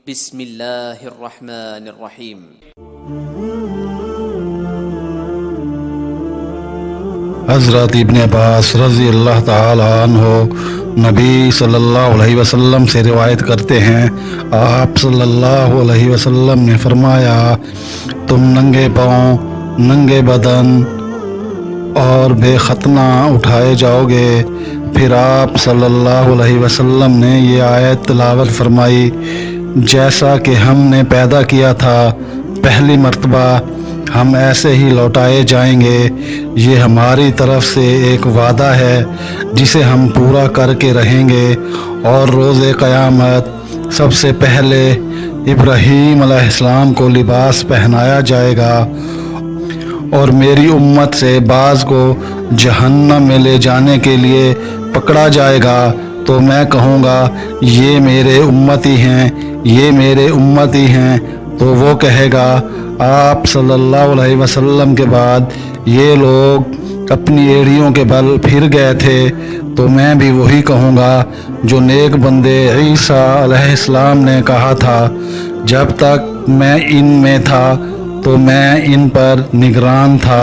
بسم اللہ الرحمن الرحیم۔ حضرت ابن عباس رضی اللہ تعالی عنہ نبی صلی اللہ علیہ وسلم سے روایت کرتے ہیں، آپ صلی اللہ علیہ وسلم نے فرمایا، تم ننگے پاؤں، ننگے بدن اور بے ختنہ اٹھائے جاؤ گے۔ پھر آپ صلی اللہ علیہ وسلم نے یہ آیت تلاوت فرمائی، جیسا کہ ہم نے پیدا کیا تھا پہلی مرتبہ ہم ایسے ہی لوٹائے جائیں گے۔ یہ ہماری طرف سے ایک وعدہ ہے جسے ہم پورا کر کے رہیں گے، اور روز قیامت سب سے پہلے ابراہیم علیہ السلام کو لباس پہنایا جائے گا، اور میری امت سے بعض کو جہنم میں لے جانے کے لیے پکڑا جائے گا، تو میں کہوں گا یہ میرے امتی ہیں، یہ میرے امتی ہیں، تو وہ کہے گا آپ صلی اللہ علیہ وسلم کے بعد یہ لوگ اپنی ایڑیوں کے بل پھر گئے تھے، تو میں بھی وہی کہوں گا جو نیک بندے عیسیٰ علیہ السلام نے کہا تھا، جب تک میں ان میں تھا تو میں ان پر نگران تھا۔